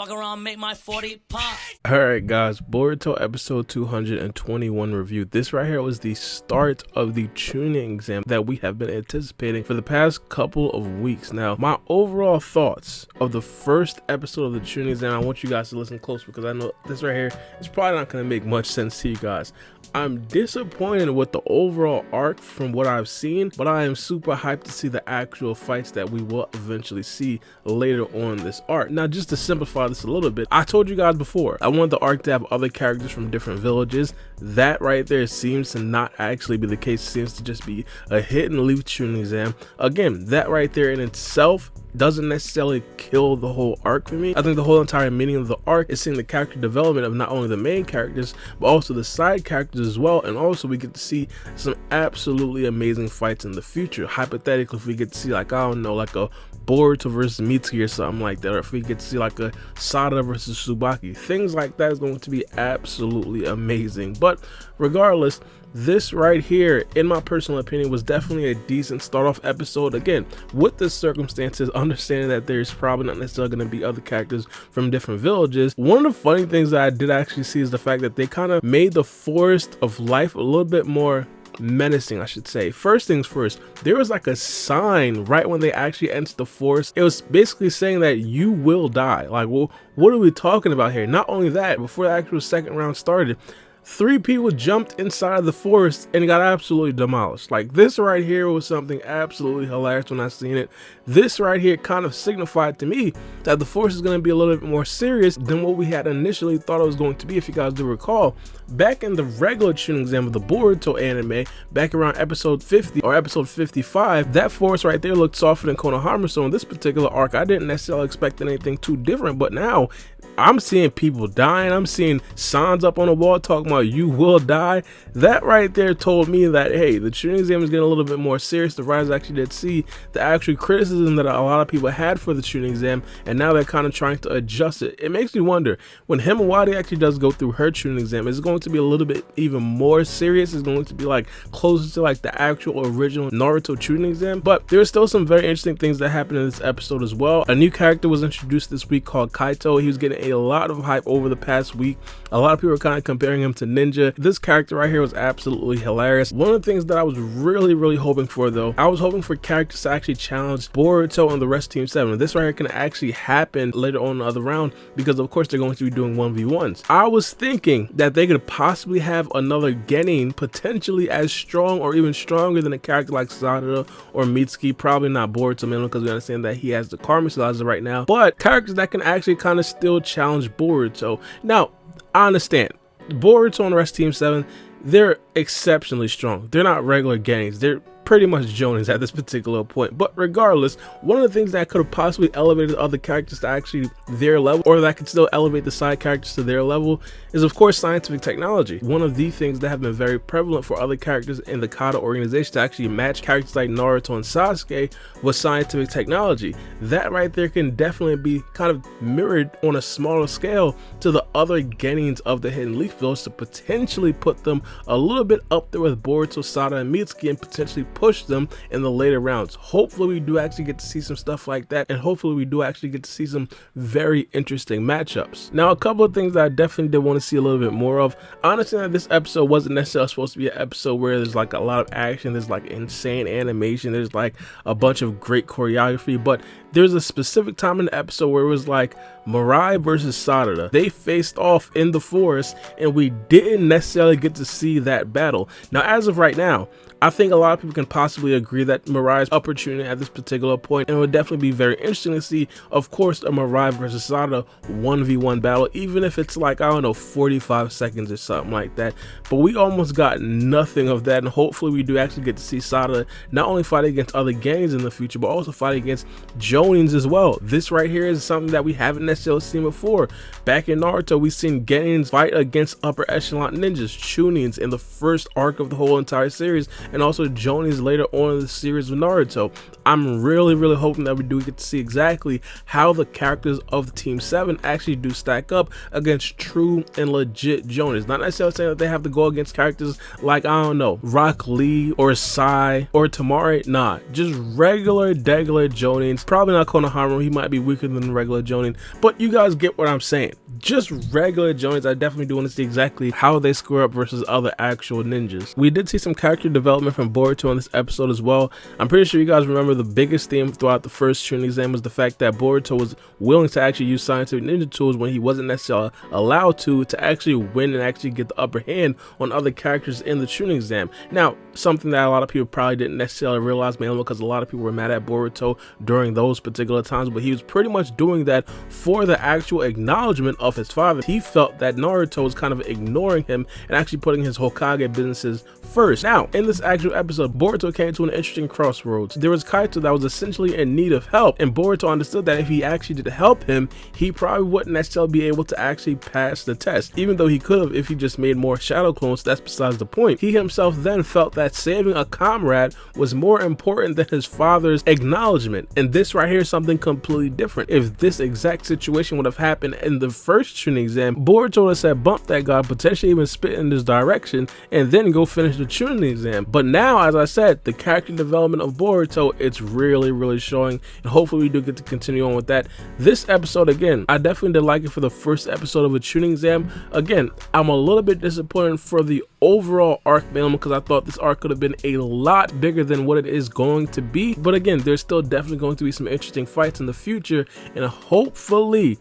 Fuck around, make my 40 pop. Alright guys, Boruto episode 221 review. This right here was the start of the Chunin exam that we have been anticipating for the past couple of weeks. Now, my overall thoughts of the first episode of the Chunin exam, I want you guys to listen close because I know this right here is probably not going to make much sense to you guys. I'm disappointed with the overall arc from what I've seen, but I am super hyped to see the actual fights that we will eventually see later on this arc. Now, just to simplify this a little bit, I told you guys before, I want the arc to have other characters from different villages. That right there seems to not actually be the case. It seems to just be a hit and leave Chunin exam. Again, that right there in itself doesn't necessarily kill the whole arc for me. I think the whole entire meaning of the arc is seeing the character development of not only the main characters, but also the side characters as well. And also we get to see some absolutely amazing fights in the future. Hypothetically, if we get to see like, I don't know, like a Boruto versus Mitsuki or something like that, or if we get to see like a Sada versus Tsubaki, things like that is going to be absolutely amazing. But regardless, this right here, in my personal opinion, was definitely a decent start off episode. Again, with the circumstances, understanding that there's probably not necessarily going to be other characters from different villages. One of the funny things that I did actually see is the fact that they kind of made the forest of life a little bit more menacing, I should say. First things first, there was like a sign right when they actually entered the forest. It was basically saying that you will die. Like, well, what are we talking about here? Not only that, before the actual second round started, 3 people jumped inside the forest and got absolutely demolished. Like, this right here was something absolutely hilarious when I seen it. This right here kind of signified to me that the forest is going to be a little bit more serious than what we had initially thought it was going to be. If you guys do recall, back in the regular Chunin exam of the Boruto anime, back around episode 50 or episode 55, that forest right there looked softer than Konohama. So in this particular arc, I didn't necessarily expect anything too different, but now I'm seeing people dying. I'm seeing signs up on the wall talking about you will die. That right there told me that, hey, the Chunin exam is getting a little bit more serious. The writers actually did see the actual criticism that a lot of people had for the Chunin exam, and now they're kind of trying to adjust it. It makes me wonder, when Himawari actually does go through her Chunin exam, is it going to be a little bit even more serious? Is going to be like closer to like the actual original Naruto Chunin exam? But there's still some very interesting things that happened in this episode as well. A new character was introduced this week called Kaito. He was getting a lot of hype over the past week. A lot of people are kind of comparing him to Ninja. This character right here was absolutely hilarious. One of the things that I was really hoping for, though, I was hoping for characters to actually challenge Boruto and the rest of Team 7. This right here can actually happen later on in the other round because of course they're going to be doing 1v1s. I was thinking that they could possibly have another Genin potentially as strong or even stronger than a character like Sada or Mitsuki. Probably not Boruto mainly because we understand that he has the Karma Slicer right now, but characters that can actually kind of still challenge Boruto. Now, I understand Boruto and the rest of Team 7, they're exceptionally strong. They're not regular Genins. They're pretty much Jonins at this particular point. But regardless, one of the things that could have possibly elevated other characters to actually their level, or that could still elevate the side characters to their level, is of course scientific technology. One of the things that have been very prevalent for other characters in the Kata organization to actually match characters like Naruto and Sasuke was scientific technology. That right there can definitely be kind of mirrored on a smaller scale to the other Genins of the Hidden Leaf Village to potentially put them a little bit up there with Boruto, Sada, and Mitsuki, and potentially push them in the later rounds. Hopefully we do actually get to see some stuff like that, and hopefully we do actually get to see some very interesting matchups. Now, a couple of things that I definitely did want to see a little bit more of. I understand that this episode wasn't necessarily supposed to be an episode where there's like a lot of action, there's like insane animation, there's like a bunch of great choreography, but there's a specific time in the episode where it was like Mirai versus Sada. They faced off in the forest and we didn't necessarily get to see that battle. Now, as of right now, I think a lot of people can possibly agree that Mirai's upper Chunin at this particular point, and it would definitely be very interesting to see, of course, a Mirai versus Sada 1v1 battle, even if it's like, I don't know, 45 seconds or something like that. But we almost got nothing of that, and hopefully we do actually get to see Sada not only fight against other gangs in the future, but also fight against Jonins as well. This right here is something that we haven't necessarily seen before. Back in Naruto, we've seen Genins fight against upper echelon ninjas, Chunins, in the first arc of the whole entire series, and also Jonins later on in the series of Naruto. I'm really hoping that we do get to see exactly how the characters of the Team 7 actually do stack up against true and legit Jonins. Not necessarily saying that they have to go against characters like, I don't know, Rock Lee or Sai or Tamari. Nah, just regular Jonins. Probably probably not Konohamaru. He might be weaker than regular Jonin, but you guys get what I'm saying. Just regular Jonins, I definitely do want to see exactly how they square up versus other actual ninjas. We did see some character development from Boruto in this episode as well. I'm pretty sure you guys remember the biggest theme throughout the first Chunin exam was the fact that Boruto was willing to actually use scientific ninja tools when he wasn't necessarily allowed to actually win and actually get the upper hand on other characters in the Chunin exam. Now, something that a lot of people probably didn't necessarily realize, mainly because a lot of people were mad at Boruto during those particular times, but he was pretty much doing that for the actual acknowledgement of his father. He felt that Naruto was kind of ignoring him and actually putting his Hokage businesses first. Now, in this actual episode, Boruto came to an interesting crossroads. There was Kaito that was essentially in need of help, and Boruto understood that if he actually did help him, he probably wouldn't necessarily be able to actually pass the test, even though he could have if he just made more shadow clones. That's besides the point. He himself then felt that saving a comrade was more important than his father's acknowledgement, and this right here is something completely different. If this exact situation would have happened in the first Chunin exam, Boruto would have said bump that guy, potentially even spit in this direction, and then go finish the Chunin exam. But now, as I said, the character development of Boruto, it's really showing, and hopefully we do get to continue on with that. This episode, again, I definitely did like it for the first episode of a Chunin exam. Again, I'm a little bit disappointed for the overall arc, mainly because I thought this arc could have been a lot bigger than what it is going to be. But again, there's still definitely going to be some interesting fights in the future, and hopefully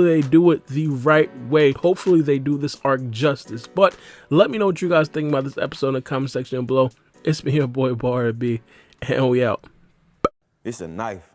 they do it the right way. Hopefully they do this arc justice. But let me know what you guys think about this episode in the comment section below. It's me, your boy Baara B, and we out. It's a knife.